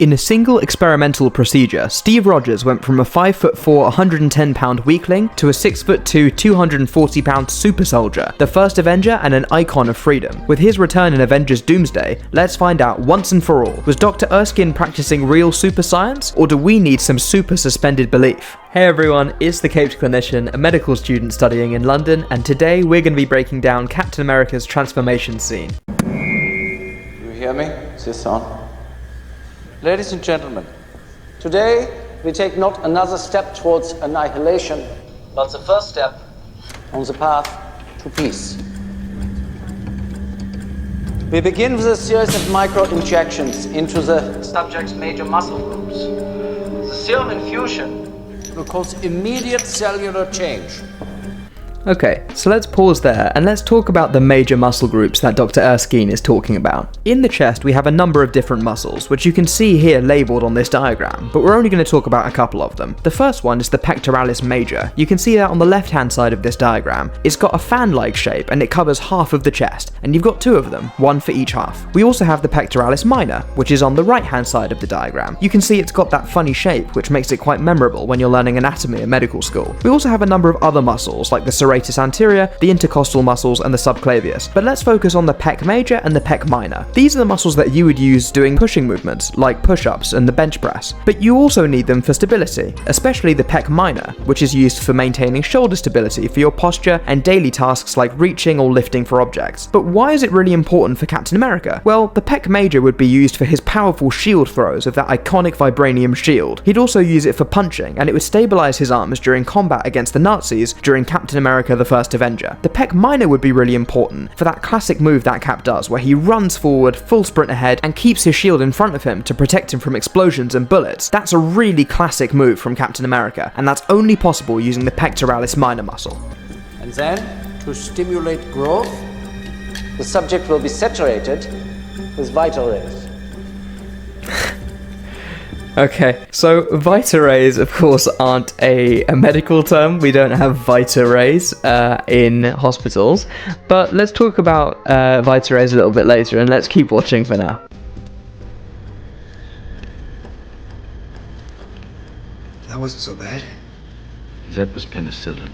In a single experimental procedure, Steve Rogers went from a 5'4", 110-pound weakling to a 6'2", 240-pound super soldier, the first Avenger and an icon of freedom. With his return in Avengers Doomsday, let's find out once and for all, was Dr. Erskine practicing real super science, or do we need some super suspended belief? Hey everyone, it's the Caped Clinician, a medical student studying in London, and today we're going to be breaking down Captain America's transformation scene. You hear me? Is this on? Ladies and gentlemen, today we take not another step towards annihilation, but the first step on the path to peace. We begin with a series of micro-injections into the subject's major muscle groups. The serum infusion will cause immediate cellular change. Okay, so let's pause there and let's talk about the major muscle groups that Dr. Erskine is talking about. In the chest, we have a number of different muscles, which you can see here labelled on this diagram, but we're only going to talk about a couple of them. The first one is the pectoralis major. You can see that on the left-hand side of this diagram. It's got a fan-like shape and it covers half of the chest, and you've got two of them, one for each half. We also have the pectoralis minor, which is on the right-hand side of the diagram. You can see it's got that funny shape, which makes it quite memorable when you're learning anatomy in medical school. We also have a number of other muscles, like the serratus anterior, the intercostal muscles, and the subclavius. But let's focus on the pec major and the pec minor. These are the muscles that you would use doing pushing movements, like push-ups and the bench press. But you also need them for stability, especially the pec minor, which is used for maintaining shoulder stability for your posture and daily tasks like reaching or lifting for objects. But why is it really important for Captain America? Well, the pec major would be used for his powerful shield throws of that iconic vibranium shield. He'd also use it for punching, and it would stabilize his arms during combat against the Nazis during Captain America the First Avenger. The pec minor would be really important for that classic move that Cap does, where he runs forward, full sprint ahead, and keeps his shield in front of him to protect him from explosions and bullets. That's a really classic move from Captain America, and that's only possible using the pectoralis minor muscle. And then, to stimulate growth, the subject will be saturated with Vita-Rays. Okay, so Vita-Rays, of course, aren't a medical term. We don't have Vita-Rays in hospitals. But let's talk about Vita-Rays a little bit later, and let's keep watching for now. That wasn't so bad. That was penicillin.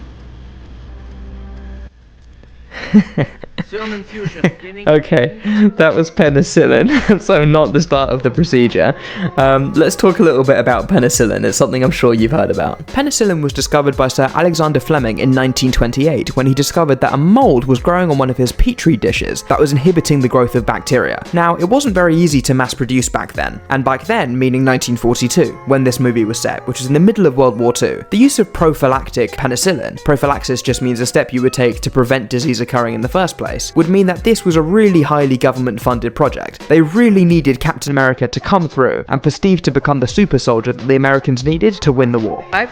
Okay, that was penicillin, so not the start of the procedure. Let's talk a little bit about penicillin. It's something I'm sure you've heard about. Penicillin was discovered by Sir Alexander Fleming in 1928 when he discovered that a mold was growing on one of his petri dishes that was inhibiting the growth of bacteria. Now, it wasn't very easy to mass produce back then, and back then meaning 1942, when this movie was set, which was in the middle of World War II. The use of prophylactic penicillin, prophylaxis just means a step you would take to prevent disease occurring in the first place, would mean that this was a really highly government-funded project. They really needed Captain America to come through, and for Steve to become the super soldier that the Americans needed to win the war. 5,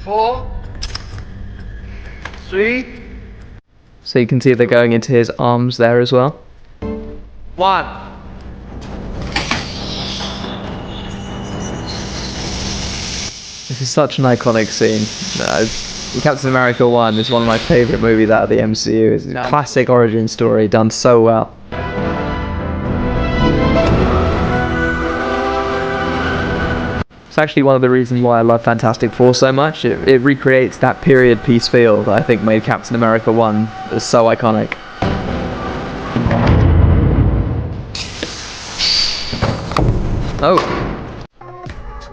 4, 3, So you can see they're going into his arms there as well. 1. This is such an iconic scene. Captain America 1 is one of my favourite movies out of the MCU. It's a classic origin story done so well. It's actually one of the reasons why I love Fantastic Four so much. It recreates that period piece feel that I think made Captain America 1 so iconic. Oh.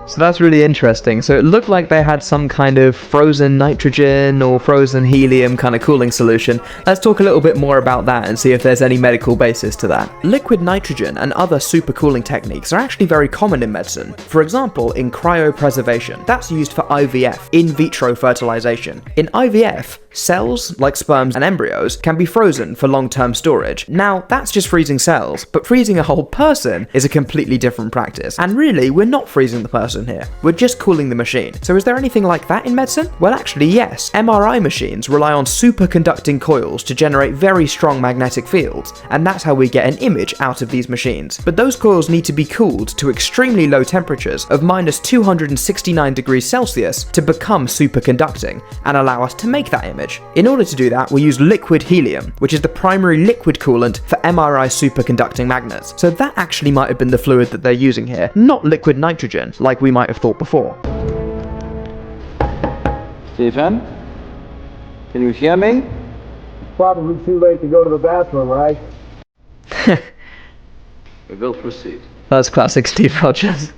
So that's really interesting. So it looked like they had some kind of frozen nitrogen or frozen helium kind of cooling solution. Let's talk a little bit more about that and see if there's any medical basis to that. Liquid nitrogen and other supercooling techniques are actually very common in medicine. For example, in cryopreservation. That's used for IVF, in vitro fertilization. In IVF, cells, like sperms and embryos, can be frozen for long-term storage. Now, that's just freezing cells, but freezing a whole person is a completely different practice. And really, we're not freezing the person, nitrogen here. We're just cooling the machine. So is there anything like that in medicine? Well, actually, yes. MRI machines rely on superconducting coils to generate very strong magnetic fields, and that's how we get an image out of these machines. But those coils need to be cooled to extremely low temperatures of minus 269 degrees Celsius to become superconducting and allow us to make that image. In order to do that, we use liquid helium, which is the primary liquid coolant for MRI superconducting magnets. So that actually might have been the fluid that they're using here, not liquid nitrogen, like we might have thought before. Stephen? Can you hear me? Probably too late to go to the bathroom, right? We will proceed. That's classic Steve Rogers.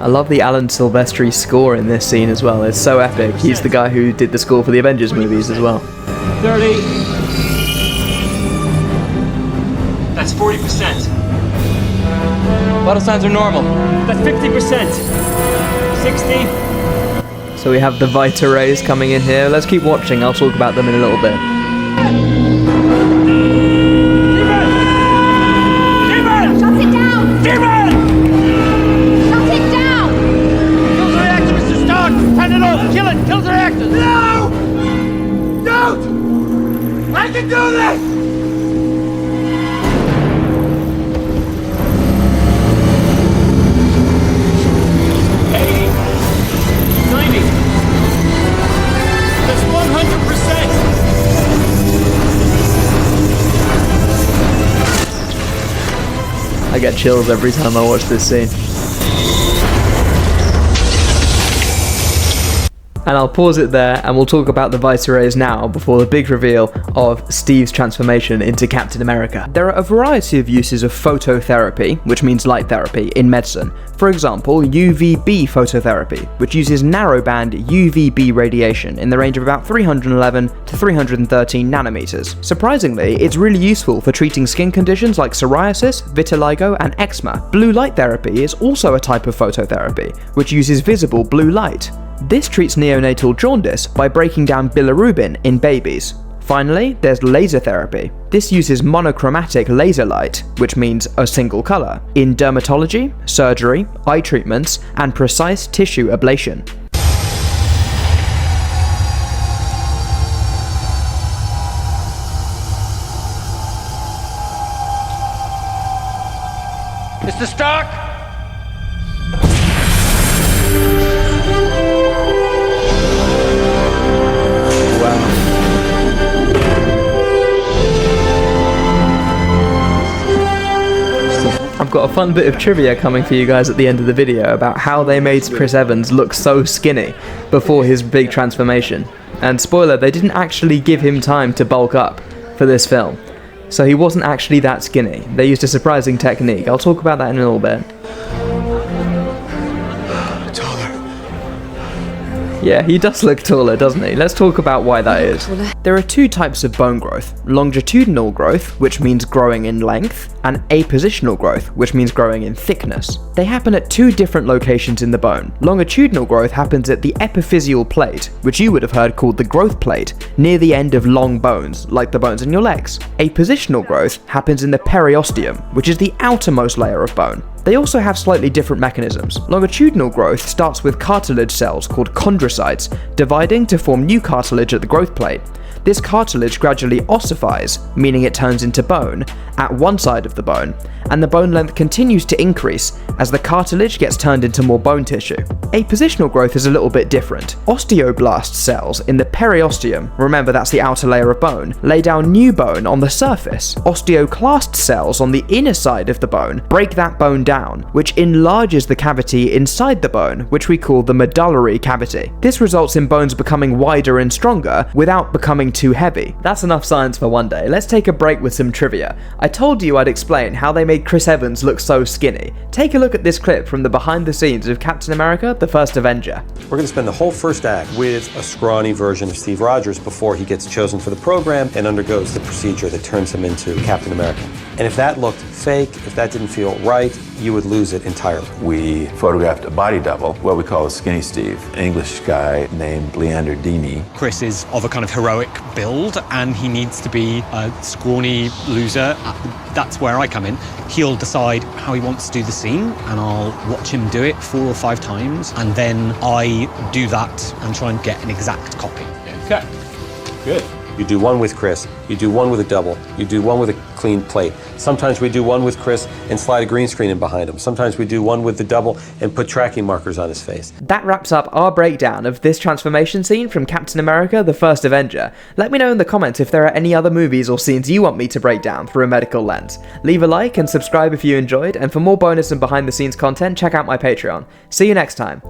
I love the Alan Silvestri score in this scene as well. It's so epic. He's the guy who did the score for the Avengers movies as well. 30. That's 40%. Vital signs are normal. That's 50%. 60. So we have the Vita-Rays coming in here. Let's keep watching. I'll talk about them in a little bit. Shut it down! Shut it down! Kill the reactor, Mr. Stark! Turn it off! Kill it! Kill the reactor! No! Don't! I can do this! That's 100%! I get chills every time I watch this scene. And I'll pause it there and we'll talk about the Vita-Rays now before the big reveal of Steve's transformation into Captain America. There are a variety of uses of phototherapy, which means light therapy, in medicine. For example, UVB phototherapy, which uses narrowband UVB radiation in the range of about 311 to 313 nanometers. Surprisingly, it's really useful for treating skin conditions like psoriasis, vitiligo, and eczema. Blue light therapy is also a type of phototherapy, which uses visible blue light. This treats neonatal jaundice by breaking down bilirubin in babies. Finally, there's laser therapy. This uses monochromatic laser light, which means a single color, in dermatology, surgery, eye treatments, and precise tissue ablation. Mr. Stark! I've got a fun bit of trivia coming for you guys at the end of the video about how they made Chris Evans look so skinny before his big transformation. And spoiler, they didn't actually give him time to bulk up for this film. So he wasn't actually that skinny. They used a surprising technique. I'll talk about that in a little bit. Yeah, he does look taller, doesn't he? Let's talk about why that is. There are two types of bone growth: longitudinal growth, which means growing in length, and apositional growth, which means growing in thickness. They happen at two different locations in the bone. Longitudinal growth happens at the epiphyseal plate, which you would have heard called the growth plate, near the end of long bones, like the bones in your legs. Apositional growth happens in the periosteum, which is the outermost layer of bone. They also have slightly different mechanisms. Longitudinal growth starts with cartilage cells called chondrocytes, dividing to form new cartilage at the growth plate. This cartilage gradually ossifies, meaning it turns into bone, at one side of the bone, and the bone length continues to increase as the cartilage gets turned into more bone tissue. Apositional growth is a little bit different. Osteoblast cells in the periosteum, remember that's the outer layer of bone, lay down new bone on the surface. Osteoclast cells on the inner side of the bone break that bone down, which enlarges the cavity inside the bone, which we call the medullary cavity. This results in bones becoming wider and stronger without becoming too heavy. That's enough science for one day. Let's take a break with some trivia. I told you I'd explain how they made Chris Evans look so skinny. Take a look at this clip from the behind the scenes of Captain America: The First Avenger. We're going to spend the whole first act with a scrawny version of Steve Rogers before he gets chosen for the program and undergoes the procedure that turns him into Captain America. And if that looked fake, if that didn't feel right, you would lose it entirely. We photographed a body double, what we call a Skinny Steve, an English guy named Leander Dini. Chris is of a kind of heroic build, and he needs to be a scrawny loser. That's where I come in. He'll decide how he wants to do the scene, and I'll watch him do it 4 or 5 times, and then I do that and try and get an exact copy. Okay, good. You do one with Chris, you do one with a double, you do one with a clean plate. Sometimes we do one with Chris and slide a green screen in behind him. Sometimes we do one with the double and put tracking markers on his face. That wraps up our breakdown of this transformation scene from Captain America: The First Avenger. Let me know in the comments if there are any other movies or scenes you want me to break down through a medical lens. Leave a like and subscribe if you enjoyed, and for more bonus and behind the scenes content, check out my Patreon. See you next time.